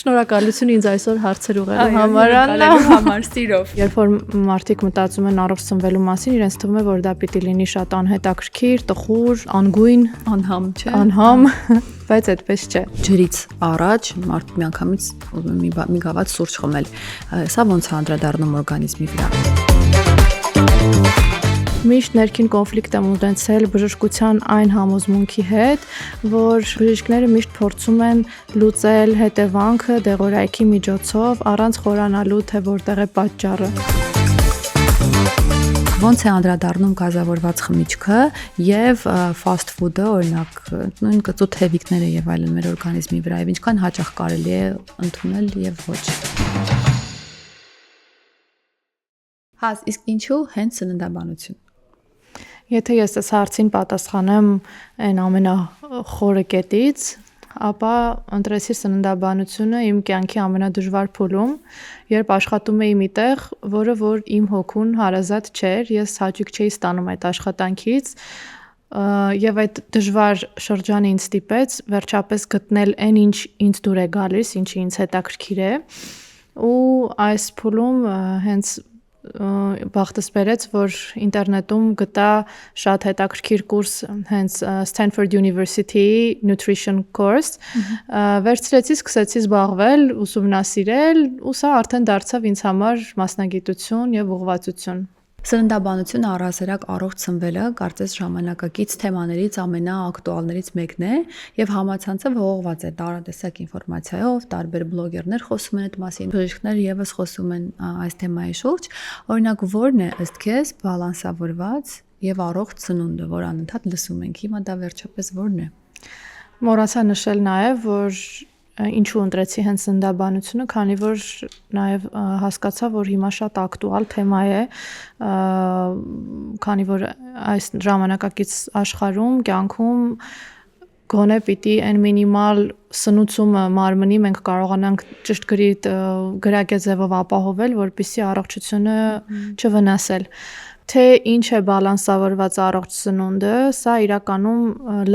Շնորհակալություն ինձ այսօր հարցեր ուղղելու համար, Աննա, համար սիրով։ Երբ որ մարդիկ մտածում են առողջ սնվելու մասին, իրենց թվում է, որ դա պիտի լինի շատ անհետաքրքիր, տխուր, անգույն, անհամ, չէ։ Անհամ, բայց այդպես չէ։ Ջրից առաջ մարդը միանգամից ուզում է մի գավաթ սուրճ խմել։ Սա ոնց է անդրադառնում օրգանիզմի վրա։ Միշտ ներքին կոնֆլիկտ եմ ունեցել բժշկության այն համոզմունքի հետ, որ բժիշկները միշտ փորձում են լուծել հետևանքը դեղորայքի միջոցով, առանց խորանալու, թե որտեղ է պատճառը։ Ոնց է անդրադառնում գազավորված խմիչքը եւ fast food-ը, օրինակ, նույն կծու թևիկները եւ այլն մեր օրգանիզմի վրա, եւ ինչքան հաճախ կարելի է ընդունել եւ ոչ։ Հաց, իսկ ինչու հենց սննդաբանություն։ Եթե ես այս հարցին պատասխանեմ այն ամենախորը կետից, ապա ընտրեցի սննդաբանությունը իմ կյանքի ամենադժվար փուլում, երբ աշխատում էի մի տեղ, որը որ իմ հոգուն հարազատ չէր, ես հաճույք չէի ստանում այդ աշխատանքից, եւ այդ դժվար շրջանը ինձ ստիպեց վերջապես գտնել այն ինչ ինձ դուր է գալիս, ինչը ինձ հետաքրքիր է, ու այս փուլում հենց բախտս բերեց, որ ինտերնետում գտա շատ հետաքրքիր կուրս հենց Stanford University-ի Nutrition course, վերցրեցի, սկսեցի զբաղվել, ուսումնասիրել, ու սա արդեն դարձավ ինձ համար մասնագիտություն եւ ուղղվածություն։ Սննդաբանությունը առհասարակ առողջ սնվելը կարծես ժամանակակից թեմաներից ամենաակտուալներից մեկն է եւ համացանցը ողողված է տարատեսակ ինֆորմացիայով, տարբեր բլոգերներ խոսում են այդ մասին, բժիշկներ եւս խոսում են այս թեմայի շուրջ, օրինակ ո՞րն է ըստ քեզ բալանսավորված եւ առողջ սնունդը, որ անընդհատ լսում ենք, հիմա դա վերջապես ո՞րն է։ Մոռացա նշել նաեւ, որ ինչու ընտրեցի հենց սննդաբանությունը, քանի որ նաև հասկացա, որ հիմա շատ ակտուալ թեմա է, քանի որ այս ժամանակակից աշխարհում, կյանքում գոնե պիտի այն մինիմալ սնուցումը մարմնի մենք կարողանանք ճշտգրիտ գրակեզևով ապահովել, որպեսզի առողջությունը չվնասել։ Թե ինչ է բալանսավորված առողջ սնունդը, սա իրականում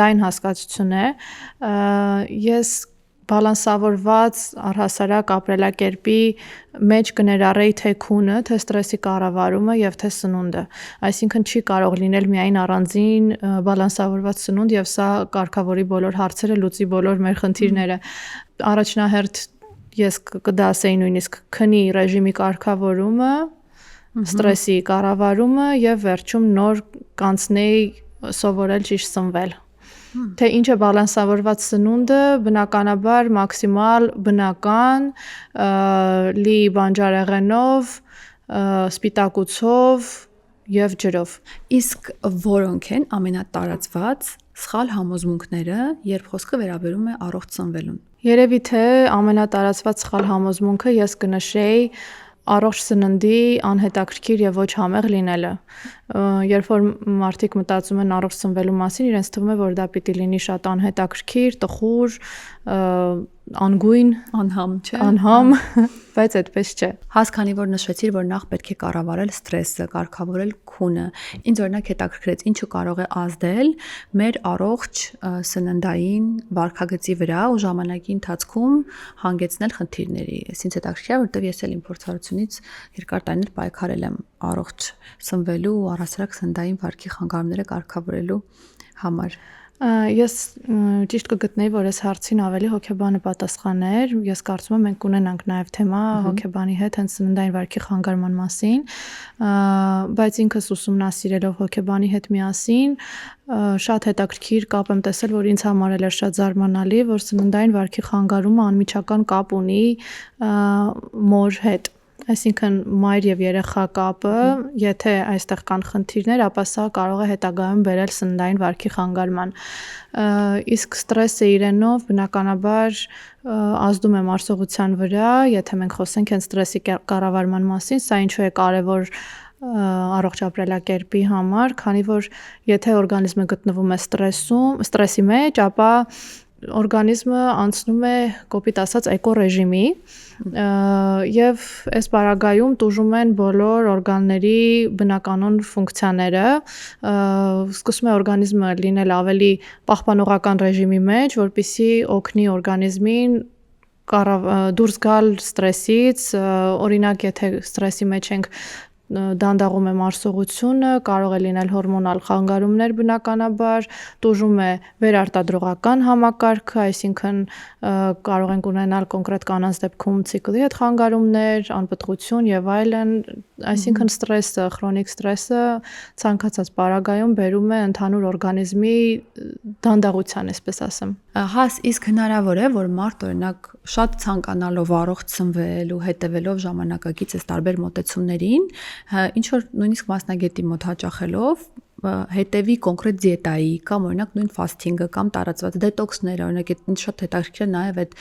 լայն հասկացություն է։ Ես բալանսավորված առհասարակ ապրելակերպի մեջ կներառեի թե քունը, թե ստրեսի կառավարումը եւ թե սնունդը։ Այսինքն չի կարող լինել միայն առանձին բալանսավորված սնունդ եւ սա կարգավորի բոլոր հարցերը, լուծի բոլոր մեր խնդիրները։ Առաջնահերթ ես կդասեի նույնիսկ քնի ռեժիմի կարգավորումը, ստրեսի կառավարումը եւ վերջում նոր կանցնեի սովորել ճիշտ սնվել։ Թե ինչ է բալանսավորված սնունդը, բնականաբար մաքսիմալ բնական, լի բանջարեղենով, սպիտակուցով եւ ջրով։ Իսկ որոնք են ամենատարածված սխալ համոզմունքները, երբ խոսքը վերաբերում է առողջ սնվելուն։ Երևի թե ամենատարածված սխալ համոզմունքը ես կնշեի առողջ սննդի անհետաքրքիր եւ ոչ համեղ լինելը։ Երբ որ մարդիկ մտածում են առողջ սնվելու մասին, իրենց թվում է, որ դա պիտի լինի շատ անհետաքրքիր, տխուր, անգույն, անհամ, չէ։ Անհամ, բայց այդպես չէ։ Հաս քանի որ նշեցիր, որ նախ պետք է կառավարել ստրեսը, կարգավորել քունը։ Ինձ օրինակ հետաքրքրեց, ինչը կարող է ազդել մեր առողջ սննդային վարքագծի վրա ու ժամանակի ընթացքում հանգեցնել խնդիրների։ Ինձ հետաքրքիր է, որովհետև ես էլ իմ փորձառությունից երկար տարիներ պայքարել եմ առողջ սնվելու ու առհասարակ սննդային վարքի խանգարումները կարգավորելու համար։ Ես ճիշտ կգտնեի, որ այս հարցին ավելի հոգեբանը պատասխաներ։ Ես կարծում եմ մենք կունենանք նաև թեմա հոգեբանի հետ հենց սննդային վարքի խանգարման մասին, բայց ինքս ուսումնասիրելով հոգեբանի հետ միասին շատ հետաքրքիր կապ եմ տեսել, որ ինձ համար էլ էր շատ զարմանալի, որ սննդային վարքի խանգարումը անմիջական կապ ունի մոր հետ։ Այսինքն մայր եւ երեխա կապը, եթե այստեղ կան խնդիրներ, ապա սա կարող է հետագայում բերել սննդային վարքի խանգարման։ Իսկ ստրեսը իրենով բնականաբար ազդում է մարսողության վրա, եթե մենք խոսենք հենց ստրեսի կառավարման մասին, սա ինչու է կարևոր առողջ ապրելակերպի համար, քանի որ եթե օրգանիզմը գտնվում է ստրեսի մեջ, ապա օրգանիզմը անցնում է կոպիտ ասած էկո ռեժիմի եւ այս պարագայում տուժում են բոլոր օրգանների բնականոն ֆունկցիաները, սկսում է օրգանիզմը լինել ավելի պահպանողական ռեժիմի մեջ, որպեսզի օգնի օրգանիզմին դուրս գալ ստրեսից, օրինակ եթե ստրեսի մեջ ենք դանդաղում է մարսողությունը, կարող է լինել հորմոնալ խանգարումներ բնականաբար, տուժում է վերարտադրողական համակարգը, այսինքն կարող ենք ունենալ կոնկրետ կանանց դեպքում ցիկլի հետ խանգարումներ, անպտղություն եւ այլն, այսինքն ստրեսը, քրոնիկ ստրեսը ցանկացած պարագայում բերում է ընդհանուր օրգանիզմի դանդաղության, այսպես ասեմ։ Իսկ հնարավոր է, որ մարդ օրինակ շատ ցանկանալով առողջ սնվել ու հետևելով ժամանակակից այս տարբեր մոտեցումներին, ինչ որ նույնիսկ մասնագետի մոտ հաճախելով հետևի կոնկրետ դիետայի կամ օրինակ նույն ֆաստինգը կամ տարածված դետոքսները, օրինակ այդ շատ հետաքրքիր է նաև այդ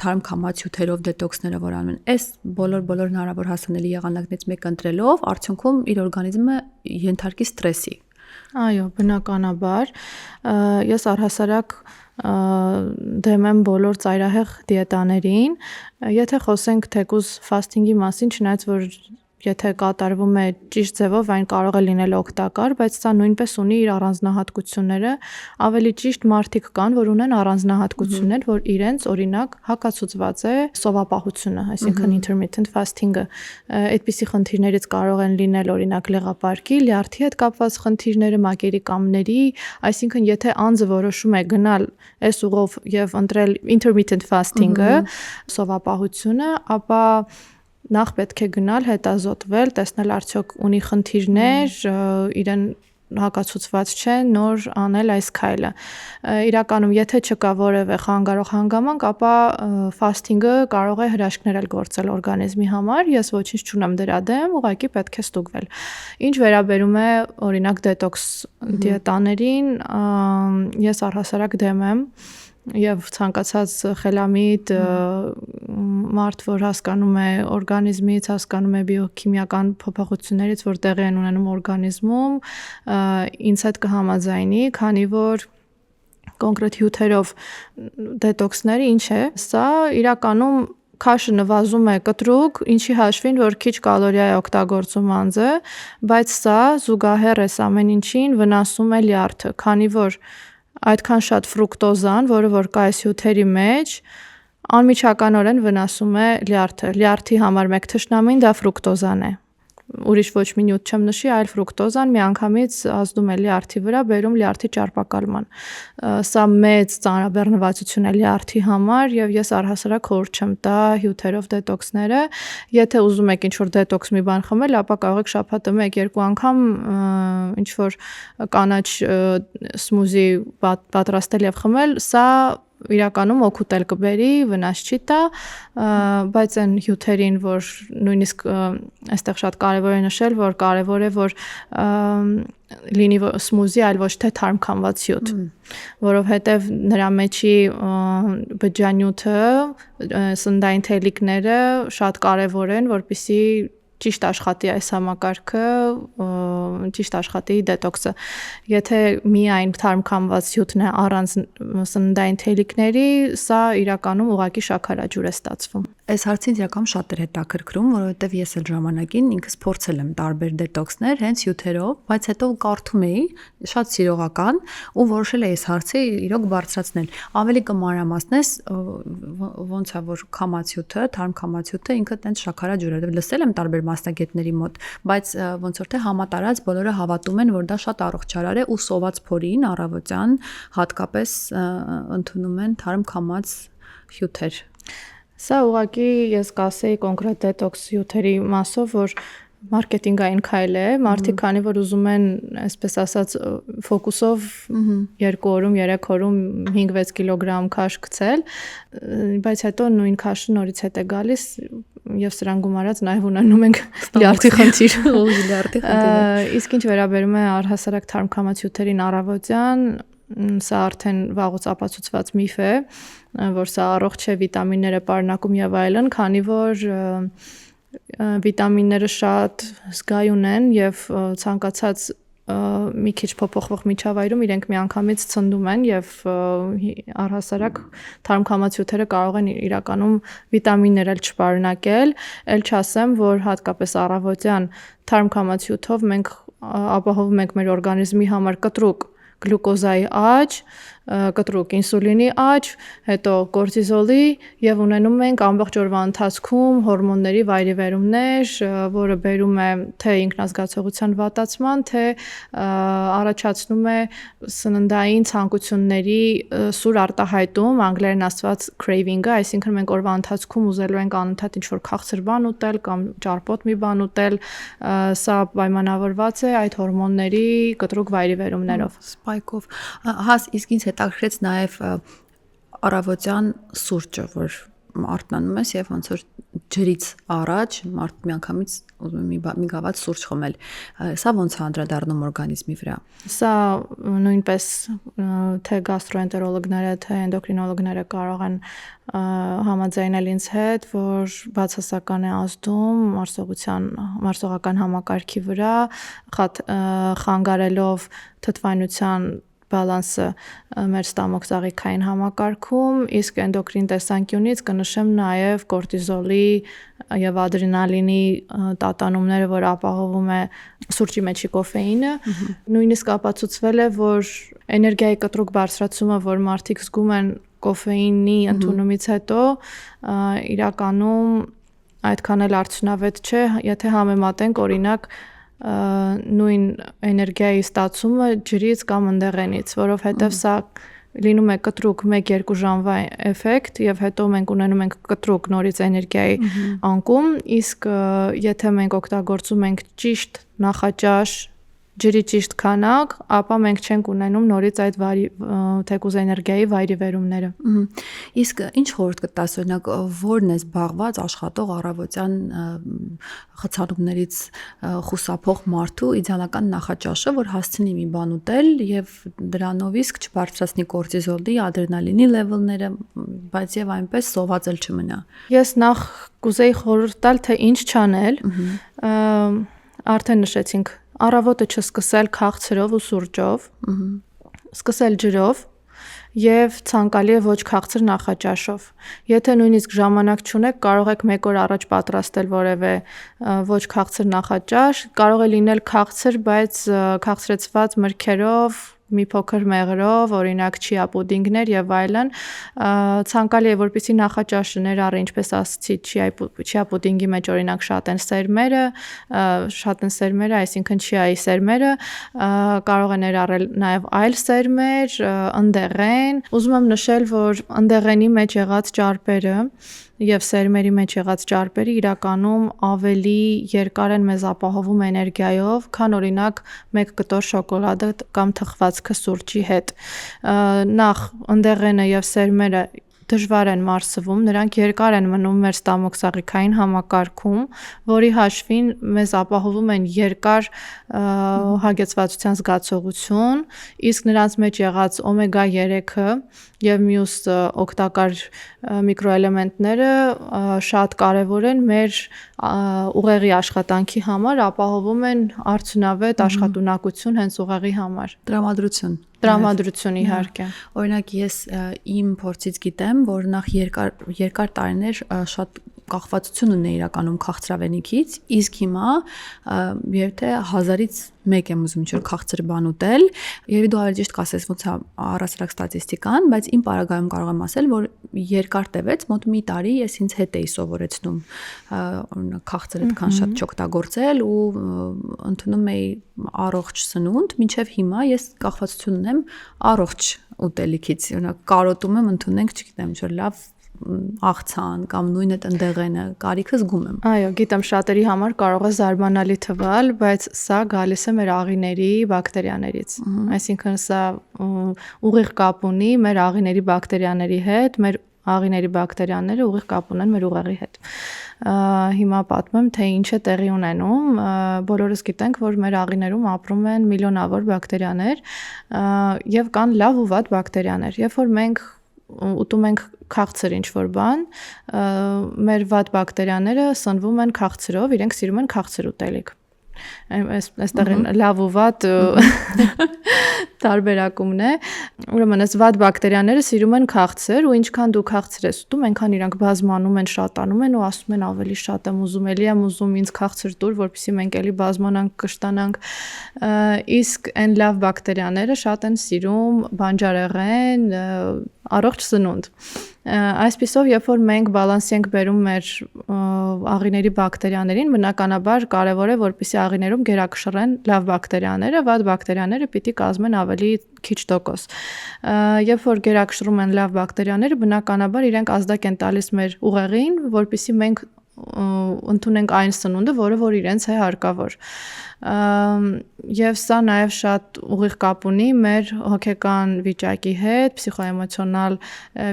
թարմ քամած հյութերով դետոքսները, որ անում են, այս բոլոր հնարավոր հասանելի եղանակներից մեկը ընտրելով, արդյունքում իր օրգանիզմը ենթարկի ստրեսի։ Այո, բնականաբար, ես առհասարակ դեմ եմ բոլոր ծայրահեղ դիետաներին, եթե խոսենք թեկուզ ֆաստինգի մասին, չնայած որ եթե կատարվում է ճիշտ ձևով, այն կարող է լինել օգտակար, բայց սա նույնպես ունի իր առանձնահատկությունները, ավելի ճիշտ մարդիկ կան, որ ունեն առանձնահատկություններ, որ իրենց օրինակ հակացուցված է սովապահությունը, այսինքն intermittent fasting-ը, այդպիսի խնդիրներից կարող են լինել օրինակ լեղապարկի, լյարդի հետ կապված խնդիրները, մակերի կամների, այսինքն եթե անձը որոշում է գնալ այս ուղով եւ ընտրել intermittent fasting-ը, սովապահությունը, ապա նախ պետք է գնալ, հետազոտվել, տեսնել արդյոք ունի խնդիրներ, իրեն հակացուցված չէ նոր անել այս քայլը։ Իրականում եթե չկա որևէ խանգարող հանգամանք, ապա ֆաստինգը կարող է հրաշքներ գործել օրգանիզմի համար, ես ոչինչ չունեմ դրա դեմ, ուղղակի պետք է ստուգվել։ Ինչ վերաբերում է օրինակ դետոքս դիետաներին, ես առհասարակ դեմ եմ եւ ցանկացած խելամիտ մարդ, որ հասկանում է օրգանիզմից, հասկանում է բիոքիմիական փոփոխություններից, որ տեղի են ունենում օրգանիզմում, ինձ հետ կհամաձայնի, քանի որ կոնկրետ հյութերով դետոքսները ինչ է, սա իրականում քաշը նվազում է կտրուկ, ինչի հաշվին, որ քիչ կալորիա է օգտագործում անձը, բայց սա զուգահեռ է ամեն ինչին վնասում է լյարդը, քանի որ այդքան շատ ֆրուկտոզան, որը որ կա այս հյութերի մեջ, անմիջականորեն վնասում է լյարդը։ Լյարդի համար մեկ թշնամին դա ֆրուկտոզան է։ Ուրիշ ոչ մի նյութ չեմ նշի, այլ ֆրուկտոզան միանգամից ազդում է լյարդի վրա, բերում լյարդի ճարպակալման։ Սա մեծ ծանրաբեռնվածություն է լյարդի համար եւ ես առհասարակ խորհուրդ չեմ տա հյութերով դետոքսները։ Եթե ուզում եք ինչ-որ դետոքս մի բան խմել, ապա կարող եք շաբաթը 1-2 անգամ ինչ-որ կանաչ սմուզի պատրաստել եւ խմել, սա իրականում օգուտ էլ կբերի, վնաս չի տա, բայց այն հյութերին, որ նույնիսկ այստեղ շատ կարևոր է նշել, որ կարևոր է, որ լինի սմուզի, այլ ոչ թե թարմ քամված հյութ, որովհետև նրա մեջի բջջանյութը, սննդային թելիկները շատ կարևոր են, որպեսզի ճիշտ աշխատի այս համակարգը, ճիշտ աշխատի դետոքսը։ Եթե միայն թարմ քամված հյութն է առանց սննդային թելիկների, սա իրականում ուղղակի շաքարաջուր է ստացվում։ Այս հարցին իրականում շատ էր հետաքրքրում, որովհետև ես էլ ժամանակին ինքս փորձել եմ տարբեր դետոքսներ, հենց հյութերով, բայց հետո կարդում էի, շատ սիրողական, ու որոշել էի այս հարցը իրոք բարձրացնել։ Ավելի կմանրամասնես, ոնց է որ քամած հյութը, թարմ քամած հյութը ինքը տենց շաքարաջուր է։ Լսել եմ տարբեր մասնագետների մոտ, բայց ոնց որ թե համատարած բոլորը հավատում են, որ դա շատ առողջարար է ու սոված փորին առավոտյան հատկապես ընդունում են թարմ քամած հյութեր։ Սա ուղղակի ես կասեի կոնկրետ դետոքս հյութերի մասով, որ մարքեթինգային քայլ է, մարդիկ քանի որ ուզում են, այսպես ասած, ֆոկուսով 2 օրում, 3 օրում 5-6 կիլոգրամ քաշ գցել, բայց հետո նույն քաշը նորից հետ է գալիս եւ սրան գումարած նաեւ ունենում ենք լյարդի խնդիր։ Իսկ ինչ վերաբերում է առհասարակ թարմ քամած հյութերին առավոտյան, սա արդեն վաղուց ապացուցված միֆ է, որ սա առողջ է, վիտամիններ է պարունակում եւ այլն, քանի որ վիտամինները շատ զգայուն են եւ ցանկացած մի քիչ փոփոխվող միջավայրում իրենք միանգամից ցնդում են եւ առհասարակ թարմ քամած հյութերը կարող են իրականում վիտամիններ էլ չպարունակել, ել չասեմ, որ հատկապես առավոտյան թարմ քամած հյութով մենք ապահովում ենք մեր օրգանիզմի համար կտրուկ գլյուկոզայի աճ, կտրուկ ինսուլինի աճ, հետո կորտիզոլի եւ ունենում ենք ամբողջ օրվա ընթացքում հորմոնների վայրիվերումներ, որը բերում է թե ինքնազգացողության վատացման, թե առաջացնում է սննդային ցանկությունների սուր արտահայտում, անգլերեն ասված craving-ը, այսինքն մենք օրվա ընթացքում ուզելու ենք անընդհատ ինչ-որ քաղցր բան ուտել կամ ճարպոտ մի բան ուտել, սա պայմանավորված է այդ հորմոնների կտրուկ վայրիվերումներով։ Սպայքով։ Հաս, իսկ ինձ հետաքրքրեց նաև առավոտյան սուրճը, որ արտանանում ես եւ ոնց որ ջրից առաջ մարդ միանգամից ուզում է մի գավաթ սուրճ խմել։ Սա ոնց է անդրադառնում օրգանիզմի վրա։ Սա նույնպես թե գաստրոենտերոլոգները, թե էնդոկրինոլոգները կարող են համաձայնել ինձ հետ, որ բացասական է ազդում մարսողական համակարգի վրա, խանգարելով թթվայնության բալանսը մեր ստամոքսաղիքային համակարգում, իսկ էնդոկրին տեսանկյունից կնշեմ նաև կորտիզոլի եւ ադրենալինի տատանումները, որ ապահովում է սուրճի մեջի կոֆեինը, նույնիսկ ապացուցվել է, որ էներգիայի կտրուկ բարձրացումը, որ մարդիկ զգում են կոֆեինի ընդունումից հետո, իրականում այդքան էլ արդյունավետ չէ, եթե համեմատենք օրինակ նույն էներգիայի ստացումը ջրից կամ ընդեղենից, որովհետև սա լինում է կտրուկ 1-2 ժամվա էֆեկտ եւ հետո մենք ունենում ենք կտրուկ նորից էներգիայի անկում, իսկ եթե մենք օգտագործում ենք ճիշտ նախաճաշ ջրի ճիշտ քանակ, ապա մենք չենք ունենում նորից այդ թեկուզ էներգիայի վայրիվերումները։ Իսկ ինչ խորհուրդ կտաս, օրինակ, որն է զբաղված աշխատող առավոտյան խցանումներից խուսափող մարդու իդեալական նախաճաշը, որ հասցնի մի բան ուտել եւ դրանով իսկ չբարձրացնի կորտիզոլի, ադրենալինի լեվելները, բայց եւ այնպես սոված էլ չմնա։ Ես նախ կուզեի խորհուրդ տալ, թե ինչ չանել։ Արդեն նշեցինք առավոտը չսկսել քաղցրով ու սուրճով, սկսել ջրով եւ ցանկալի է ոչ քաղցր նախաճաշով։ Եթե նույնիսկ ժամանակ չունեք, կարող եք 1 օր առաջ պատրաստել որևէ ոչ քաղցր նախաճաշ, կարող է լինել քաղցր, բայց քաղցրեցված մրգերով, մի փոքր մեղրով, օրինակ չիա պուդինգներ եւ այլն, ցանկալի է որպեսզի նախաճաշը ներառի, ինչպես ասացի, չիա պուդինգի մեջ օրինակ շատ են սերմերը, այսինքն չիայի սերմերը, կարող է ներառել նաեւ այլ սերմեր, ընդեղեն։ Ուզում եմ նշել, որ ընդեղենի մեջ եղած ճարպերը եւ սերմերի մեջ եղած ճարպերը իրականում ավելի երկար են մեզ ապահովում էներգիայով, քան օրինակ 1 կտոր շոկոլադը կամ թխվածքը սուրճի հետ։ Նախ ընդեղենը եւ սերմերը դժվար են մարսվում, նրանք երկար են մնում մեր ստամոքսաղիքային համակարգում, որի հաշվին մեզ ապահովում են երկար հագեցվածության զգացողություն, իսկ նրանց մեջ եղած օմեգա 3-ը եւ մյուս օգտակար միկրոէլեմենտները շատ կարեւոր են մեր ուղեղի աշխատանքի համար, ապահովում են արդյունավետ աշխատունակություն հենց ուղեղի համար։ Տրամադրություն իհարկե։ Օրինակ ես իմ փորձից գիտեմ, որ նախ երկար տարիներ շատ կախվածություն ունեի իրականում քաղցրավենիքից, իսկ հիմա եթե 1000-ից 1 եմ ուզում ինչ-որ քաղցր բան ուտել, երևի դու ավելի ճիշտ կասես ոնց է առասարակ ստատիստիկան, բայց իմ պարագայում կարող եմ ասել, որ երկար տևեց, մոտ մի տարի ես ինձ հետ էի սովորեցնում օրինակ քաղցր այդքան շատ չօգտագործել ու ընդունում էի առողջ սնունդ, մինչև հիմա ես կախվածություն ունեմ առողջ ուտելիքից, օրինակ կարոտում եմ ընդունենք, չգիտեմ, ինչ-որ լավ աղցան կամ նույն այդ ընդեղենը, կարիքը զգում եմ։ Այո, գիտեմ, շատերի համար կարող է զարմանալի թվալ, բայց սա գալիս է մեր աղիների բակտերիաներից։ Այսինքն սա ուղիղ կապ ունի մեր աղիների բակտերիաների հետ, մեր աղիների բակտերիաները ուղիղ կապ ունեն մեր ուղեղի հետ։ Հիմա պատմեմ, թե ինչ է տեղի ունենում։ Բոլորս գիտենք, որ մեր աղիներում ապրում են միլիոնավոր բակտերիաներ եւ կան լավ ու վատ բակտերիաներ։ Երբ որ մենք ուտում ենք քաղցր ինչ-որ բան, մեր վատ բակտերիաները սնվում են քաղցրով, իրենք սիրում են քաղցր ուտելիք։ այստեղ լավ ու վատ տարբերակումն է։ Ուրեմն այս վատ բակտերիաները սիրում են քաղցր ու ինչքան դու քաղցր ես ուտում, այնքան իրանք բազմանում են, շատանում են ու ասում են ավելի շատ եմ ուզում, էլի եմ ուզում ինձ քաղցր տուր, որպեսզի մենք էլի բազմանանք, կշտանանք։ Իսկ այն լավ բակտերիաները շատ են սիրում բանջարեղեն, առողջ սնունդ։ Այսպիսով, երբ որ մենք բալանսի ենք բերում մեր աղիների բակտերիաներին, բնականաբար կարևոր է, որպեսզի աղիներում գերակշռեն լավ բակտերիաները, վատ բակտերիաները պիտի կազմեն ավելի քիչ տոկոս։ Երբ որ գերակշռում են լավ բակտերիաները, բնականաբար իրենք ազդակ են տալիս մեր ուղեղին, որպեսզի մենք ընդունենք այն սնունդը, որը որ իրենց է հարկավոր։ Եվ սա նաև շատ ուղիղ կապ ունի մեր հոգեկան վիճակի հետ, պսիխոէմոցիոնալ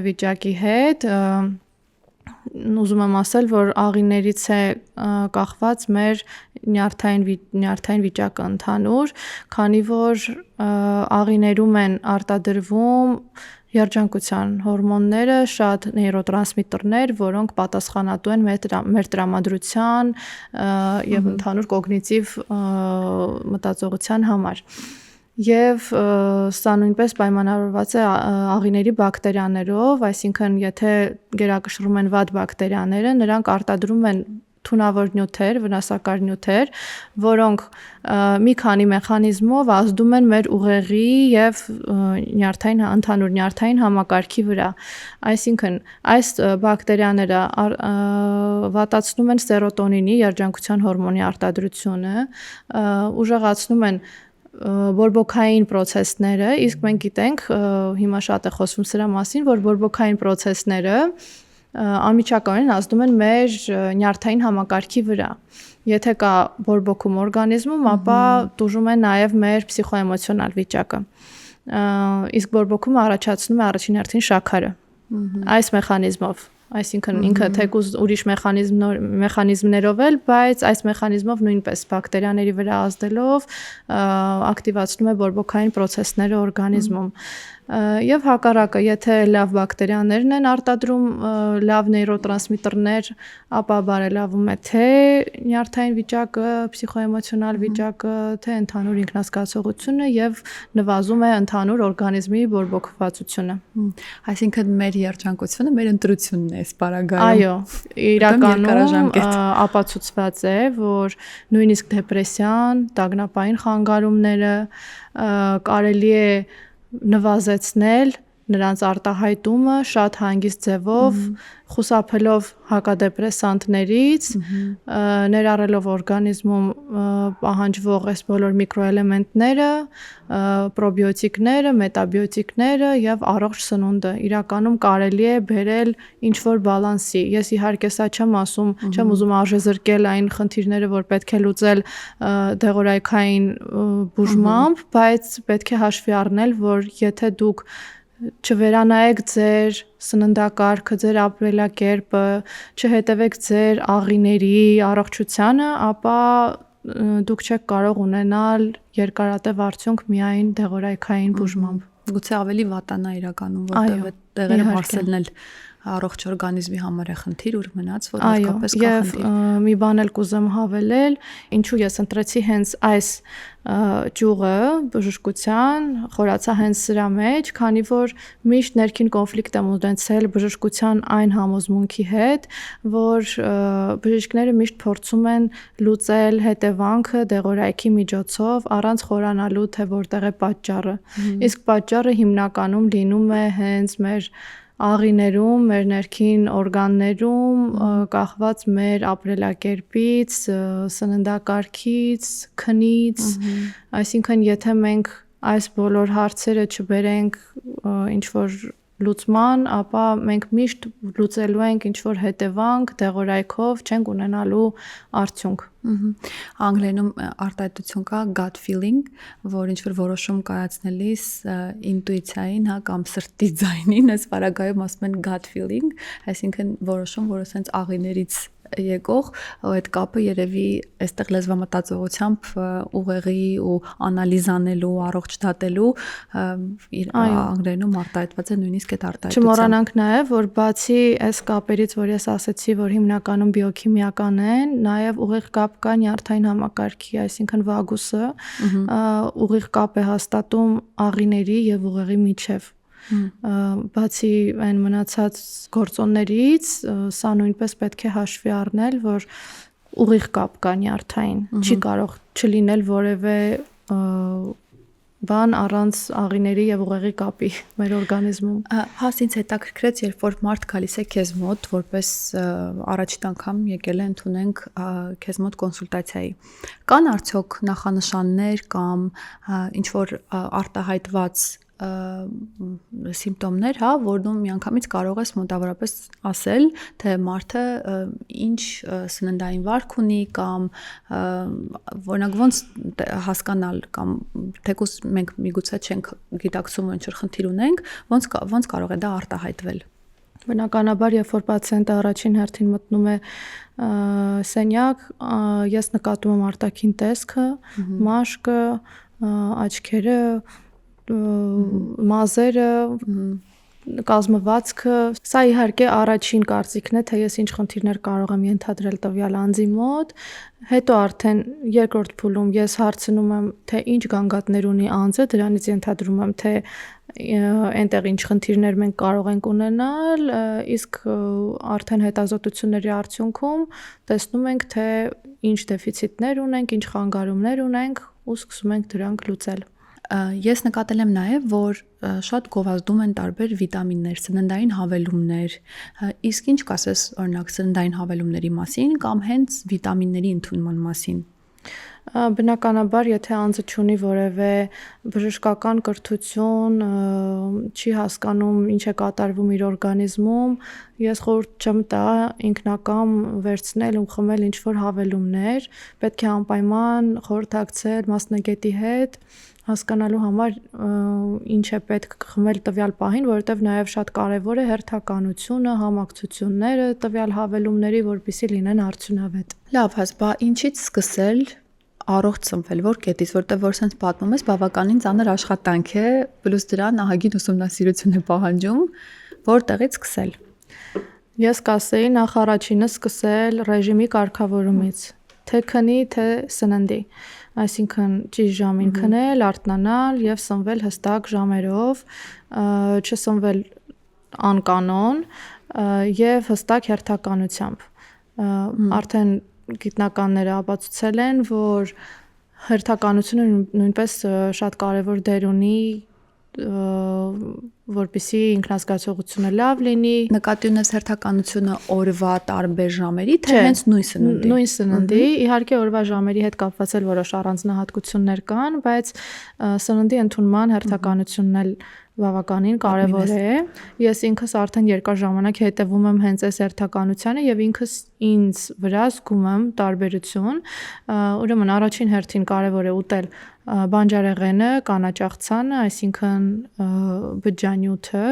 վիճակի հետ։ Ուզում եմ ասել, որ աղիներից է կախված մեր նյարդային վիճակը ընդհանուր, քանի որ աղիներում են արտադրվում երջանկության հորմոնները, շատ նեյրոտրանսմիտերներ, որոնք պատասխանատու են մեր տրամադրության եւ ընդհանուր կոգնիտիվ մտածողության համար։ Եվ սա նույնպես պայմանավորված է աղիների բակտերիաներով, այսինքն եթե գերակշռում են վատ բակտերիաները, նրանք արտադրում են թունավոր նյութեր, վնասակար նյութեր, որոնք մի քանի մեխանիզմով ազդում են մեր ուղեղի եւ ընդհանուր նյարդային համակարգի վրա։ Այսինքն այս բակտերիաները վատացնում են սերոտոնինի, երջանկության հորմոնի արտադրությունը, ուժեղացնում են բորբոքային պրոցեսները, իսկ մենք գիտենք, հիմա շատ է խոսվում սրա մասին, որ բորբոքային պրոցեսները անմիջականորեն ազդում են մեր նյարդային համակարգի վրա։ Եթե կա բորբոքում օրգանիզմում, ապա տուժում է նաև մեր պսիխոէմոցիոնալ վիճակը։ Իսկ բորբոքումը առաջացնում է առաջին հերթին շաքարը։ Այս մեխանիզմով, այսինքն ինքը թեկուզ ուրիշ մեխանիզմներով էլ, բայց այս մեխանիզմով նույնպես բակտերիաների վրա ազդելով ակտիվացնում է բորբոքային պրոցեսները օրգանիզմում։ Եվ հակառակը, եթե լավ բակտերիաներն են արտադրում լավ նեյրոտրանսմիտերներ, ապա բարելավում է թե նյարդային վիճակը, պսիխոէմոցիոնալ վիճակը, թե ընդհանուր ինքնազգացողությունը եւ նվազում է ընդհանուր օրգանիզմի բորբոքվածությունը։ Այսինքն մեր երջանկությունը մեր ընտրությունն է այս պարագայում։ Այո, իրականում ապացուցված է, որ նույնիսկ դեպրեսիան, տագնապային խանգարումները կարելի է նվազեցնել նրանց արտահայտումը շատ հանգիստ ձևով, խուսափելով հակադեպրեսանտներից, ներառելով օրգանիզմում պահանջվող այս բոլոր միկրոէլեմենտները, պրոբիոտիկները, մետաբիոտիկները եւ առողջ սնունդը։ Իրականում կարելի է բերել ինչ-որ բալանսի։ Ես իհարկե սա չեմ ասում, չեմ ուզում արժեզրկել այն խնդիրները, որ պետք է լուծել դեղորայքային բուժմամբ, բայց պետք է հաշվի առնել, որ եթե դուք չվերանայեք ձեր սննդակարգը, ձեր ապրելակերպը, չհետևեք ձեր աղիների առողջությանը, ապա դուք չեք կարող ունենալ երկարատև արդյունք միայն դեղորայքային բուժմամբ։ Գուցե ավելի վատանա իրականում, որտեղ տեղերը մարսելն էլ առողջ օրգանիզմի համար է խնդիր, ուր մնաց, որ հատկապես կա խնդիր։ Եվ մի բան էլ կուզեմ հավելել, ինչու ես ընտրեցի հենց այս ճյուղը բժշկության, խորացա հենց սրա մեջ, քանի որ միշտ ներքին կոնֆլիկտ եմ ունեցել բժշկության այն համոզմունքի հետ, որ բժիշկները միշտ փորձում են լուծել հետևանքը դեղորայքի միջոցով, առանց խորանալու, թե որտեղ է պատճառը։ Իսկ պատճառը հիմնականում լինում է հենց մեր աղիներում, մեր ներքին օրգաններում, կախված մեր ապրելակերպից, սննդակարգից, քնից, այսինքն եթե մենք այս բոլոր հարցերը չբերենք ինչ-որ լուծման, ապա մենք միշտ լուծելու ենք ինչ-որ հետևանք, դեղորայքով չենք ունենալու արդյունք։ Անգլերենում արտահայտություն կա gut feeling, որ ինչ-որ որոշում կայացնելիս ինտուիցիային, կամ սրտի ձայնին, այս պարագայում ասում են gut feeling, այսինքն որոշում, որը սենց աղիներից եկող այդ կապը երևի այստեղ լեզվամտածողությամբ ուղեղի ու անալիզանելու, առողջ դատելու անգլերենում արտահայտված է նույնիսկ այդ արտահայտությամբ։ Չմոռանանք նաև, որ բացի այս կապերից, որ ես ասացի, որ հիմնականում բիոքիմիական են, նաև ուղիղ կապ կա նյարդային համակարգի, այսինքն վագուսը ուղիղ կապ է հաստատում աղիների եւ ուղեղի միջև։ Բացի այն մնացած գործոններից, սա նույնպես պետք է հաշվի առնել, որ ուղիղ կապ կա նյարդային, չի կարող չլինել որևէ բան առանց աղիների եւ ուղեղի կապի մեր օրգանիզմում։ Հաս ինձ հետաքրքրեց, երբ որ մարդ գալիս է քեզ մոտ, որպես առաջին անգամ եկել է ընդունենք քեզ մոտ կոնսուլտացիայի։ Կան արդյոք նախանշաններ կամ ինչ որ արտահայտված սիմպտոմներ, հա, որոնց միանգամից կարող ես մոտավորապես ասել, թե մարդը ինչ սննդային վարք ունի կամ օրինակ ոնց հասկանալ կամ թեկուզ մենք միգուցե չենք գիտակցում ինչ որ խնդիր ունենք, ոնց կարող է դա արտահայտվել։ Բնականաբար, երբ որ պացիենտը առաջին հերթին մտնում է սենյակ, ես նկատում եմ արտաքին տեսքը, մաշկը, աչքերը, մազերը, կազմվածքը, սա իհարկե առաջին կարծիքն է, թե ես ինչ խնդիրներ կարող եմ ենթադրել տվյալ անձի մոտ, հետո արդեն երկրորդ փուլում ես հարցնում եմ, թե ինչ գանգատներ ունի անձը, դրանից ենթադրում եմ, թե այնտեղ ինչ խնդիրներ մենք կարող ենք ունենալ, իսկ արդեն հետազոտությունների արդյունքում տեսնում ենք, թե ինչ դեֆիցիտներ ունենք, ինչ խանգարումներ ունենք ու սկսում ենք դրանք լուծել։ Ես նկատել եմ նաև, որ շատ գովազդում են տարբեր վիտամիններ, սննդային հավելումներ, իսկ ինչ կասես օրինակ սննդային հավելումների մասին կամ հենց վիտամինների ընդունման մասին։ Բնականաբար, եթե անձը չունի որևէ բժշկական կրթություն, չի հասկանում ինչ է կատարվում իր օրգանիզմում, ես խորհուրդ չեմ տա ինքնակամ վերցնել ու խմել ինչ-որ հավելումներ, պետք է անպայման խորհրդակցել մասնագետի հետ, հասկանալու համար ինչ է պետք խմել տվյալ պահին, որովհետև նաև շատ կարևոր է հերթականությունը, համակցությունները տվյալ հավելումների, որպեսզի լինեն արդյունավետ։ Լավ, բա ինչից սկսել առողջ սնվել, որ կետից, որտեղ որ sense պատմում ես, բավականին ծանր աշխատանք է, պլյուս դրան ահագին ուսումնասիրություն է պահանջում, որտեղից սկսել։ Ես կասեի նախ առաջինը սկսել ռեժիմի կարգավորումից, թե քնի, թե սննդի, այսինքն ճիշտ ժամին քնել, արթնանալ եւ սնվել հստակ ժամերով, չսնվել անկանոն եւ հստակ հերթականությամբ։ Արդեն գիտնականները ապացուցել են, որ հերթականությունը նույնպես շատ կարևոր դեր ունի, որպեսզի ինքնազգացողությունը լավ լինի։ Նկատի ունես հերթականությունը օրվա տարբեր ժամերի, թե հենց նույն սննդի։ Նույն սննդի, իհարկե օրվա ժամերի հետ կապված էլ որոշ առանձնահատկություններ կան, բայց սննդի ընդունման հերթականությունն էլ բավականին կարևոր է։ Ես ինքս արդեն երկար ժամանակ հետևում եմ հենց այս հերթականությանը եւ ինքս ինձ վրա զգում եմ տարբերություն։ Ուրեմն առաջին հերթին կարևոր է ուտել բանջարեղենը, կանաչաղցանը, այսինքն բջջանյութը,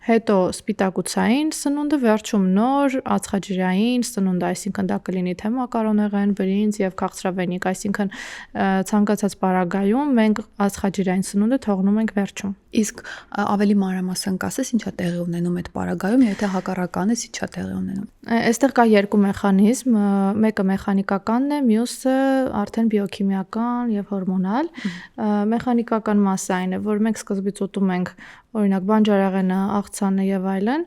հետո սպիտակուցային սնունդը, վերջում նոր ածխաջրային սնունդը, այսինքն դա կլինի թե մակարոնեղեն, բրինձ եւ քաղցրավենիք, այսինքն ցանկացած պարագայում մենք ածխաջրային սնունդը թողնում ենք վերջում։ Իսկ ավելի մանրամասն կասես ինչա տեղի ունենում այդ պարագայում, եթե հակառականից ինչա տեղի ունենում։ Այստեղ կա երկու մեխանիզմ, մեկը մեխանիկականն է, մյուսը արդեն բիոքիմիական եւ հորմոնալ։ Մեխանիկական մասը այն է, որ մենք սկզբից ուտում ենք օրինակ բանջարեղենը, աղցանը եւ այլն,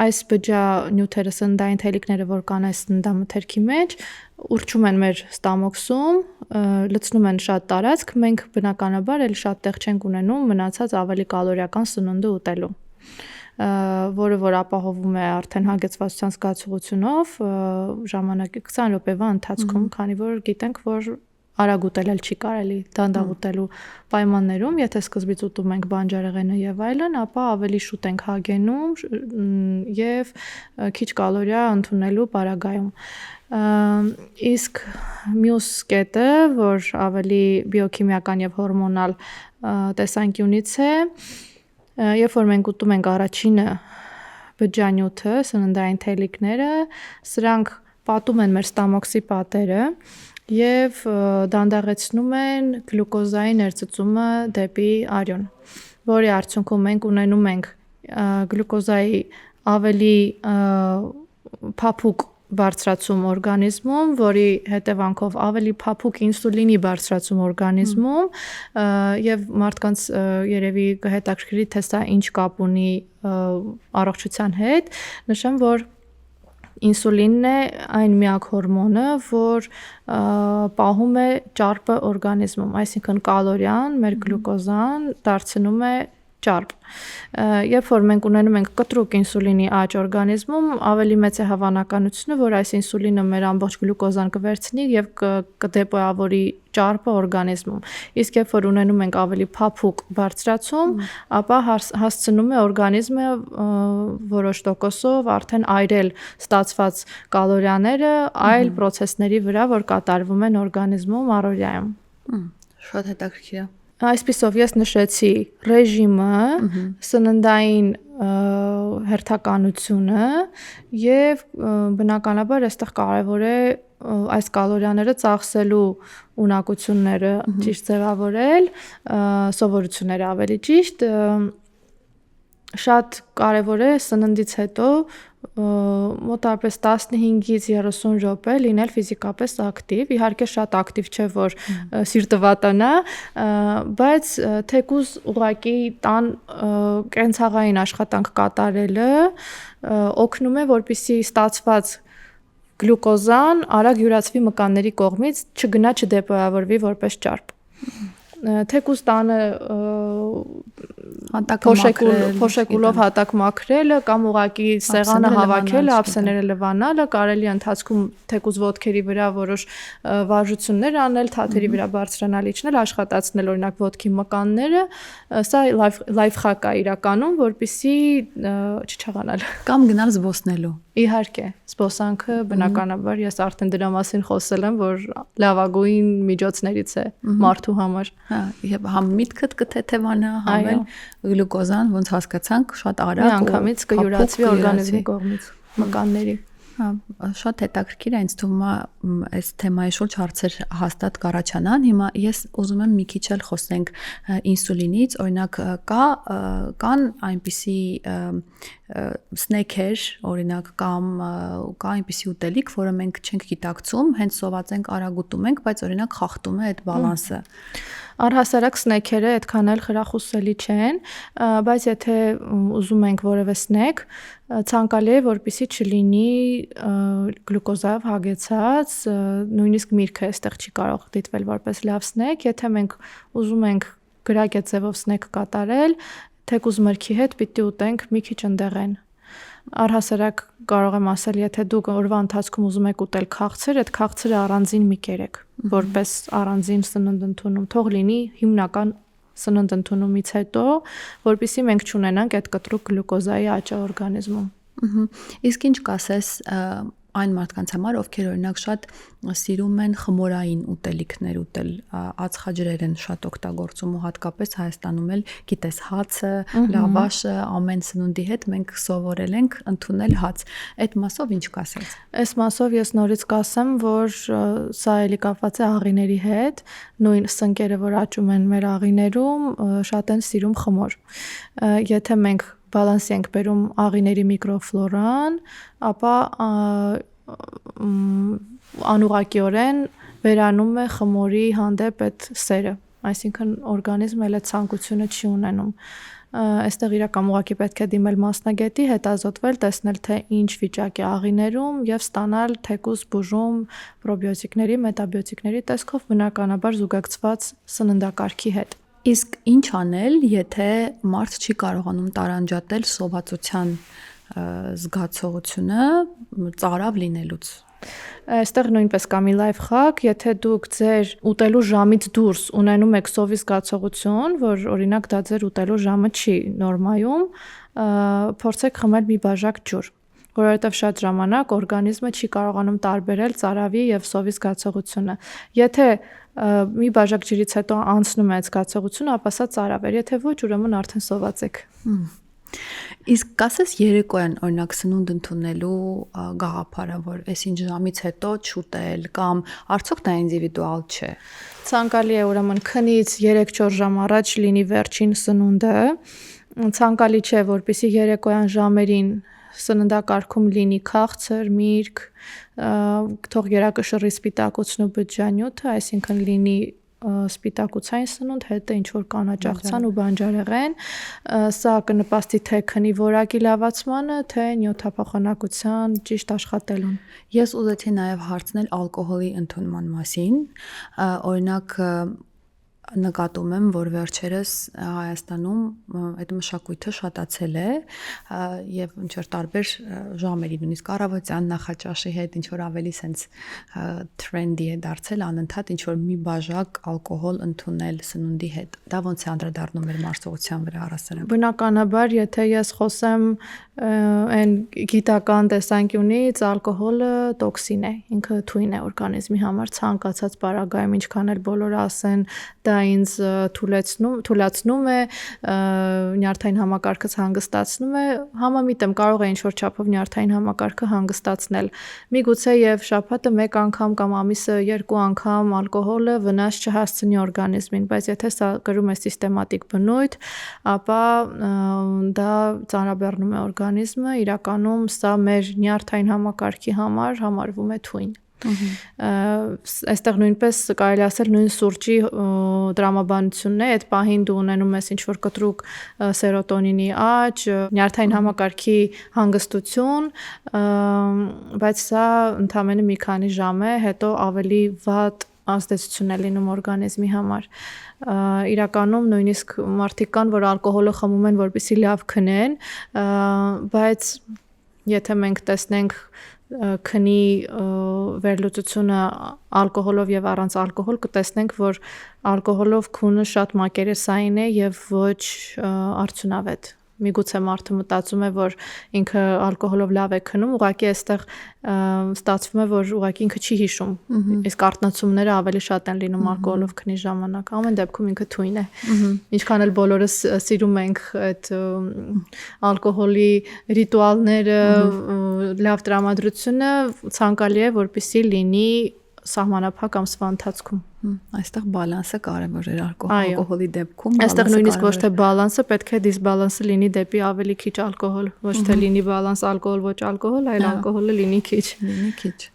այս բջջանյութերը, սննդային թելիկները, որ կան այս սննդամթերքի մեջ, ուրճում են մեր ստամոքսում, լցնում են շատ տարածք, մենք բնականաբար էլ շատ տեղ չենք ունենում մնացած ավելի կալորիական սնունդը ուտելու, որը որ ապահովում է արդեն հագեցվածության զգացողությունով ժամանակի 20 րոպեվա ընթացքում, քանի որ գիտենք, որ արագ ուտել էլ չի կարելի, դանդաղ ուտելու պայմաններում, եթե սկզբից ուտում ենք բանջարեղենը եւ այլն, ապա ավելի շուտ ենք հագենում եւ քիչ կալորիա ընդունելու պարագայում։ Իսկ մյուս կետը, որ ավելի բիոքիմիական եւ հորմոնալ տեսանկյունից է, երբ որ մենք ուտում ենք առաջինը բջջանյութը, սննդային թելիկները, սրանք պատում են մեր ստամոքսի պատերը եւ դանդաղեցնում են գլյուկոզայի ներծծումը դեպի արյուն, որի արդյունքում մենք ունենում ենք գլյուկոզայի ավելի փափուկ բարձրացում օրգանիզմում, որի հետևանքով ավելի փափուկ ինսուլինի բարձրացում օրգանիզմում եւ մարդկանց երևի կհետաքրքրի թե սա ինչ կապ ունի առողջության հետ, նշեմ, որ ինսուլինն է այն միակ հորմոնը, որ պահում է ճարպը օրգանիզմում, այսինքն կալորիան, մեր գլյուկոզան դարձնում է ճարպ։ Երբ որ մենք ունենում ենք կտրուկ ինսուլինի աճ օրգանիզմում, ավելի մեծ է հավանականությունը, որ այս ինսուլինը մեր ամբողջ գլյուկոզան կվերցնի եւ կդեպոյավորի ճարպը օրգանիզմում։ Իսկ երբ որ ունենում ենք ավելի փափուկ բարձրացում, ապա հասցնում է օրգանիզմը որոշ տոկոսով արդեն այրել ստացված կալորիաները այլ պրոցեսների վրա, որ կատարվում են օրգանիզմում առօրյայում։ Շատ հետաքրքիր է։ Այսպիսով ես նշեցի ռեժիմը, սննդային հերթականությունը եւ բնականաբար այստեղ կարեւոր է այս կալորիաները ծախսելու ունակությունները ճիշտ ձևավորել, սովորությունները ավելի ճիշտ, շատ կարեւոր է սննդից հետո մոտավորապես 15-ից 30 րոպե լինել ֆիզիկապես ակտիվ, իհարկե շատ ակտիվ չէ, որ սիրտը վատանա, բայց թեկուզ ուղղակի տան կենցաղային աշխատանք կատարելը օգնում է, որպեսզի ստացված գլյուկոզան արագ յուրացվի մկանների կողմից, չգնա չդեպոյավորվի որպես ճարպ։ Թեկուզ տանը փոշեկուլով հատակ մաքրելը կամ ուղղակի սեղանը հավաքելը, ափսեները լվանալը, կարելի է ընթացքում թեկուզ ոտքերի վրա որոշ վարժություններ անել, թաթերի վրա բարձրանալ իջնել, աշխատացնել օրինակ ոտքի մկանները, սա լայֆխակ է իրականում, որպեսզի չչաղանալ։ Կամ գնալ զբոսնելու։ Իհարկե, զբոսանքը բնականաբար ես արդեն դրա մասին խոսել եմ, որ լավագույն միջոցներից է մարդու համար։ Եվ համ միտքդ կթեթևանա, համ էլ գլյուկոզան, ոնց հասկացանք, շատ արագ միանգամից կյուրացվի օրգանիզմի կողմից մկանների։ Շատ հետաքրքիր է, ինձ թվում է այս թեմայի շուրջ հարցեր հաստատ կառաջանան։ Հիմա ես ուզում եմ մի քիչ էլ խոսենք ինսուլինից, օրինակ կան այնպիսի սնեքեր, օրինակ կամ կա այնպիսի ուտելիք, որը մենք չենք գիտակցում, հենց սոված ենք, արագ ուտում ենք, բայց օրինակ խախտում է այդ բալանսը։ Առհասարակ սնեքերը այդքան էլ խրախուսելի չեն, բայց եթե ուզում ենք որևէ սնեք, ցանկալի է, որպեսզի չլինի գլյուկոզայով հագեցած, նույնիսկ միրգը այստեղ չի կարող դիտվել որպես լավ սնեք, եթե մենք ուզում ենք գրագետ ձևով սնեք կատարել, թեկուզ մրգի հետ պիտի ուտենք մի քիչ ընդեղեն։ Առհասարակ կարող եմ ասել, եթե դուք օրվա ընթացքում ուզում եք ուտել քաղցր, այդ քաղցրը առանձին մի կերեք, որպես առանձին սննդընդունում, թող լինի հիմնական սննդընդունումից հետո, որպեսզի մենք չունենանք այդ կտրուկ գլյուկոզայի աճը օրգանիզմում։ Իսկ ինչ կասես այն մարդկանց համար, ովքեր օրինակ շատ սիրում են խմորային ուտելիքներ ուտել, ածխաջրեր են շատ օգտագործում ու հատկապես Հայաստանում էլ գիտես հացը, լավաշը, ամեն սնունդի հետ մենք սովորել ենք ընդունել հաց։ Այդ մասով ինչ կասես։ Այս մասով ես նորից կասեմ, որ սա էլի կապված է աղիների հետ, նույն սնկերը, որ աճում են մեր աղիներում, շատ են սիրում խմոր։ Եթե մենք բալանսի ենք բերում աղիների միկրոֆլորան, ապա անուղղակիորեն վերանում է խմորի հանդեպ այդ սերը, այսինքն օրգանիզմը էլ այդ ցանկությունը չի ունենում։ Այստեղ իրական ուղղակի պետք է դիմել մասնագետի, հետազոտվել, տեսնել թե ինչ վիճակ է աղիներում եւ ստանալ թեկուզ բուժում պրոբիոտիկների, մետաբիոտիկների տեսքով բնականաբար զուգակցված սննդակարգի հետ։ Իսկ ինչ անել, եթե մարդ չի կարողանում տարանջատել սովածության զգացողությունը ծարավ լինելուց։ Այստեղ նույնպես կա մի լայֆ խակ, եթե դուք ձեր ուտելու ժամից դուրս ունենում եք սովի զգացողություն, որ օրինակ դա ձեր ուտելու ժամը չի նորմայում, փորձեք խմել մի բաժակ ջուր, որովհետև շատ ժամանակ օրգանիզմը չի կարողանում տարբերել ծարավի եւ սովի զգացողությունը։ Եթե մի բաժակ ջրից հետո անցնում է այդ զգացողությունը, ապա սա ծարավ է, եթե ոչ, ուրեմն արդեն սոված եք։ Իսկ կասես երեկոյան օրինակ սնունդ ընդունելու գաղափարը, որ այսինչ ժամից հետո չուտել կամ արդյոք դա ինդիվիդուալ չէ։ Ցանկալի է ուրեմն քնից 3-4 ժամ առաջ լինի վերջին սնունդը։ Ցանկալի չէ, որպեսզի երեկոյան ժամերին սննդակարգում լինի քաղցր, միրգ, թող երակշռի սպիտակուցն ու բջջանյութը, այսինքն լինի սպիտակուցային սնունդ, հետը ինչ որ կանաճաղցան ու բանջարեղեն, սա կնպաստի թե քնի որակի լավացմանը, թե նյութափոխանակության ճիշտ աշխատելուն։ Ես ուզեցի նաև հարցնել ալկոհոլի ընդունման մասին, օրինակ նկատում եմ, որ վերջերս Հայաստանում այդ մշակույթը շատացել է եւ ինչ որ տարբեր ժամերի, նույնիսկ առավոտյան նախաճաշի հետ ինչ որ ավելի sense trendy է դարձել անընդհատ ինչ որ մի բաժակ ալկոհոլ ընդունել սնունդի հետ։ Դա ոնց է անդրադառնում մեր մարսողության վրա առասարակ։ Բնականաբար, եթե ես խոսեմ այն գիտական տեսանկյունից, ալկոհոլը տոքսին է, ինքը թույն է օրգանիզմի համար, ցանկացած պարագայում ինչքան էլ բոլորը ասեն դա ինձ թուլացնում է, նյարդային համակարգս հանգստացնում է, համամիտ եմ, կարող է ինչ-որ չափով նյարդային համակարգը հանգստացնել։ Միգուցե եւ շաբաթը 1 անգամ կամ ամիսը 2 անգամ ալկոհոլը վնաս չհասցնի օրգանիզմին, բայց եթե սա կրում է սիստեմատիկ բնույթ, ապա դա ծանրաբեռնում է օրգանիզմը, իրականում սա մեր նյարդային համակարգի համար համարվում է թույն։ Այստեղ նույնպես կարելի ասել նույն սուրճի տրամաբանությունն է, այդ պահին դու ունենում ես ինչ-որ կտրուկ սերոտոնինի աճ, նյարդային համակարգի հանգստություն, բայց սա ընդամենը մի քանի ժամ է, հետո ավելի վատ ազդեցություն է լինում օրգանիզմի համար։ Իրականում նույնիսկ մարդիկ կան, որ ալկոհոլը խմում են, որպեսզի լավ քնեն, բայց եթե մենք տեսնենք քնի վերլուծությունը ալկոհոլով եւ առանց ալկոհոլ, կտեսնենք, որ ալկոհոլով քունը շատ մակերեսային է եւ ոչ արդյունավետ։ Միգուցե մարդը մտածում է, որ ինքը ալկոհոլով լավ է քնում, ուղղակի այստեղ ստացվում է, որ ուղղակի ինքը չի հիշում։ Իսկ արթնացումները ավելի շատ են լինում ալկոհոլով քնի ժամանակ։ Ամեն դեպքում ինքը թույն է։ Ինչքան էլ բոլորս սիրում ենք այդ ալկոհոլի ռիտուալները, լավ տրամադրությունը, ցանկալի է, որպեսզի լինի սահմանափակ ամսվա ընթացքում։ Այստեղ բալանսը կարևոր է ալկոհոլի դեպքում։ Այստեղ նույնիսկ ոչ թե բալանսը, պետք է դիսբալանսը լինի դեպի ավելի քիչ ալկոհոլ, ոչ թե լինի բալանս ալկոհոլ, ոչ ալկոհոլ, այլ ալկոհոլը լինի քիչ։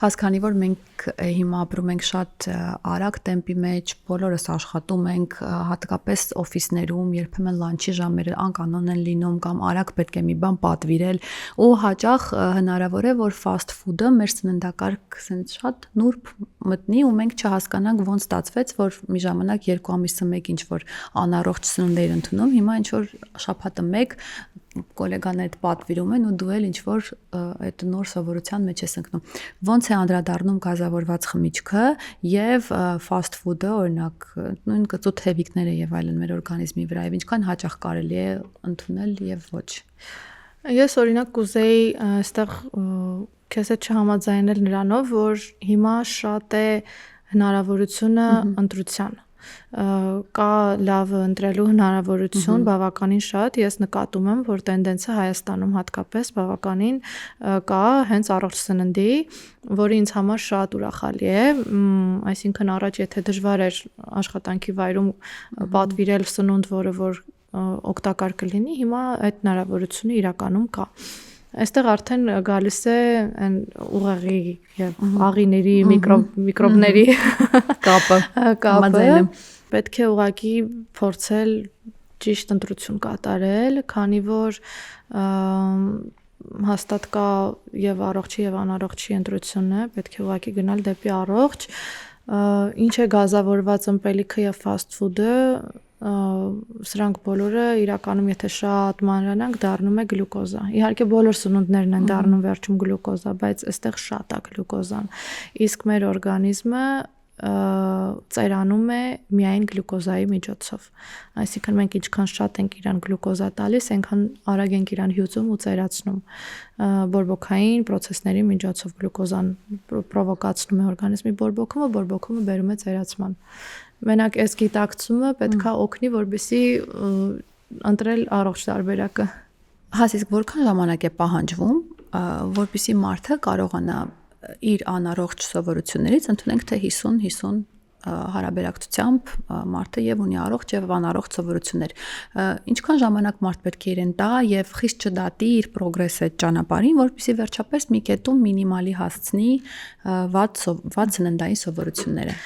Հասկանի որ մենք հիմա ապրում ենք շատ արագ տեմպի մեջ, բոլորս աշխատում ենք, հատկապես օֆիսներում, երբեմն լանչի ժամերը անկանոն են լինում կամ արագ պետք է մի բան պատվիրել ու հաճախ հնարավոր է որ fast food-ը մեր սննդակարգ շատ նուրբ մտնի ու մենք չհասկանանք ոնց ստացվեց, որ մի ժամանակ 2 ամիսը մեկ ինչ որ անառողջ սնունդ էր ընդունում, հիմա ինչ որ շաբաթը մեկ գոլեգաներդ պատվիրում են ու դու էլ ինչ որ այդ նոր սովորության մեջ ես ընկնում։ Ոնց է անդրադառնում գազավորված խմիչքը եւ fast food-ը, օրինակ նույն կծու թևիկները եւ այլն մեր օրգանիզմի վրա եւ ինչքան հաճախ կարելի է ընդունել եւ ոչ։ Ես օրինակ կուզեի այստեղ քեզ հետ չհամաձայնել նրանով, որ հիմա շատ է հնարավորությունը ընտրության։ Կա լավը ընտրելու հնարավորություն բավականին շատ, ես նկատում եմ, որ տենդենսը Հայաստանում հատկապես բավականին կա հենց առողջ սննդի, որը ինձ համար շատ ուրախալի է, այսինքն առաջ եթե դժվար էր աշխատանքի վայրում պատվիրել սնունդ, որը որ օգտակար կլինի, հիմա այդ հնարավորությունը իրականում կա։ Այստեղ արդեն գալիս է այն ուղեղի եւ աղիների միկրոբների կապը։ Պետք է ուղղակի փորձել ճիշտ ընտրություն կատարել, քանի որ հաստատ կա եւ առողջի եւ անառողջի ընտրությունը, պետք է ուղղակի գնալ դեպի առողջ։ Ինչ է գազավորված ըմպելիքը եւ fast food-ը, սրանք բոլորը իրականում եթե շատ մանրանանք դառնում է գլյուկոզա։ Իհարկե բոլոր սնունդներն են դառնում վերջում գլյուկոզա, բայց այստեղ շատ է գլյուկոզան։ Իսկ մեր օրգանիզմը ծերանում է միայն գլյուկոզայի միջոցով։ Այսինքն մենք ինչքան շատ ենք իրան գլյուկոզա տալիս, այնքան արագ ենք իրան հյուծում ու ծերացնում։ Բորբոքային պրոցեսների միջոցով գլյուկոզան պրովոկացնում է օրգանիզմի բորբոքումը, բորբոքումը բերում է ծերացման։ Մենակ այս գիտակցումը պետք է օգնի, որպեսզի ընտրել առողջ տարբերակը։ Հասից որքան ժամանակ է պահանջվում, որպեսզի մարդը կարողանա իր անառողջ սովորություններից ընդունենք թե 50-50 հարաբերակցությամբ մարդը եւ ունի առողջ եւ անառողջ սովորություններ։ Ինչքան ժամանակ մարդ պետք է իրեն տա եւ խիստ չդատի իր պրոգրեսը ճանապարհին, որպեսզի վերջապես մի կետում մինիմալի հասցնի վատ սննդային սովորությունները։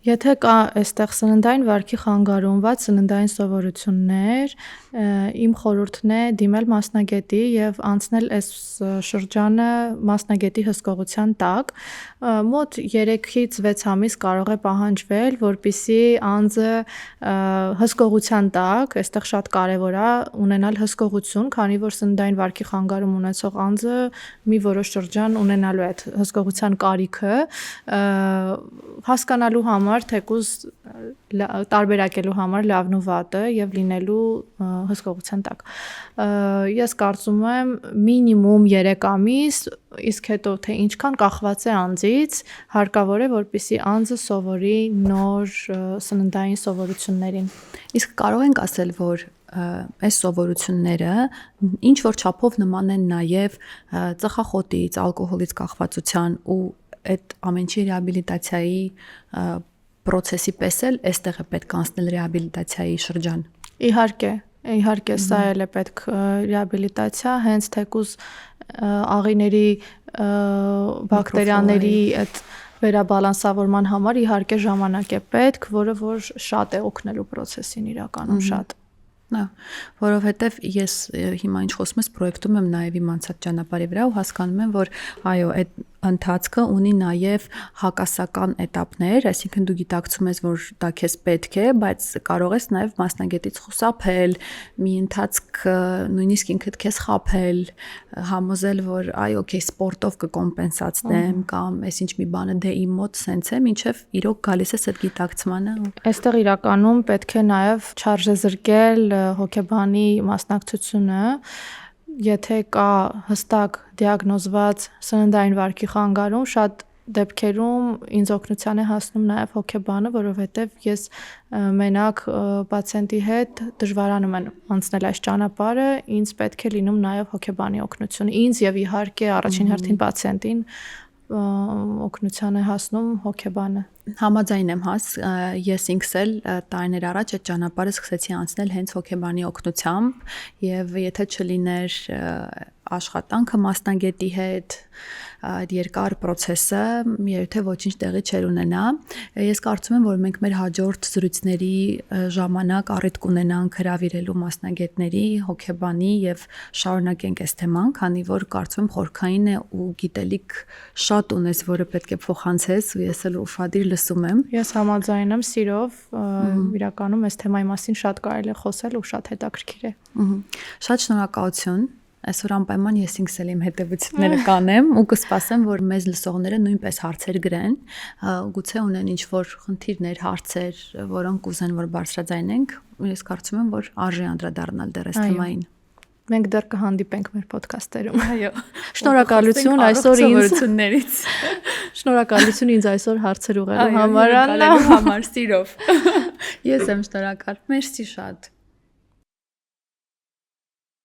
Եթե կա այստեղ սննդային վարքի խանգարումված սննդային սովորություններ, իմ խորհուրդն է դիմել մասնագետի եւ անցնել այս շրջանը մասնագետի հսկողության տակ։ Մոտ 3-ից 6 ամիս կարող է պահանջվել, որպեսզի անձը հսկողության տակ, այստեղ շատ կարեւոր է ունենալ հսկողություն, քանի որ սննդային վարքի խանգարում ունեցող անձը մի որոշ շրջան ունենալու է այդ հսկողության կարիքը, հասկանալու համար թեկուզ տարբերակելու համար լավն ու վատը եւ լինելու հսկողության տակ։ Ես կարծում եմ մինիմում 3 ամիս, իսկ հետո թե ինչքան կախված է անձից, հարկավոր է որպեսզի անձը սովորի նոր սննդային սովորություններին։ Իսկ կարող ենք ասել, որ այս սովորությունները ինչ որ չափով նման են նաեւ ծխախոտից, ալկոհոլից կախվածության ու այդ ամենի ռեաբիլիտացիայի process-ի պես էլ այստեղ է պետք անցնել ռեաբիլիտացիայի շրջան։ Իհարկե, սա էլ է պետք ռեաբիլիտացիա, հենց թեկուզ աղիների բակտերիաների այդ վերաբալանսավորման համար իհարկե ժամանակ է պետք, որը որ շատ է օգնելու process-ին իրականում շատ։ Որովհետև ես հիմա ինչ խոսում ես պրոյեկտում եմ նաև իմ անցած ճանապարհի վրա ու հասկանում եմ, որ այո, այդ ընթացքը ունի նաև հակասական էտապներ, այսինքն դու գիտակցում ես, որ դա քեզ պետք է, բայց կարող ես նաև մասնագետից խուսափել, մի ընթացք նույնիսկ ինքդ քեզ խաբել, համոզել, որ այ օքեյ սպորտով կկոմպենսացնեմ կամ այսինչ մի բանը դե իմ մոտ սենց է, մինչև իրոք գալիս ես այդ գիտակցմանը։ Այստեղ իրականում պետք է նաև չարժեզրկել հոգեբանի մասնակցությունը, եթե կա հստակ դիագնոզված սննդային վարքի խանգարում, շատ դեպքերում ինձ օգնության է հասնում նաև հոգեբանը, որովհետև ես մենակ պացիենտի հետ դժվարանում եմ անցնել այս ճանապարհը, ինձ պետք է լինում նաև հոգեբանի օգնություն, ինձ եւ իհարկե առաջին հերթին պացիենտին օգնության է հասնում հոգեբանը։ Համաձայն եմ, ես ինքս էլ տարիներ առաջ այդ ճանապարհը սկսեցի անցնել հենց հոգեբանի օգնությամբ եւ եթե չլիներ աշխատանքը մասնագետի հետ, այդ երկար process-ը երբեք ոչինչ տեղի չէր ունենա։ Ես կարծում եմ, որ մենք մեր հաջորդ զրույցների ժամանակ առիթ կունենանք հրավիրելու մասնագետների, հոգեբանի եւ շարունակենք այս թեման, քանի որ կարծում եմ խորքային է ու գիտելիք շատ ունես, որը պետք է փոխանցես ու ես էլ ուշադիր լսում եմ։ Ես համաձայն եմ սիրով, իրականում այս թեմայի մասին շատ կարելի է խոսել ու շատ հետաքրքիր է։ Շատ շնորհակալություն։ Այսօր անպայման ես ինքս էլ իմ հետևությունները կանեմ ու կսպասեմ, որ մեզ լսողները նույնպես հարցեր գրեն, գուցե ունեն ինչ-որ խնդիրներ, հարցեր, որոնք ուզեն, որ բարձրաձայնենք, ու ես կարծում եմ, որ արժի անդրադառնալ դեռ այս թեմային։ Մենք դեռ կհանդիպենք մեր ոդքասթերում։ Այո։ Շնորհակալություն այսօր ինձ։ Շնորհակալություն ինձ այսօր հարցեր ուղղելու համար, սիրով։ Ես եմ շնորհակալ։ Մերսի շատ։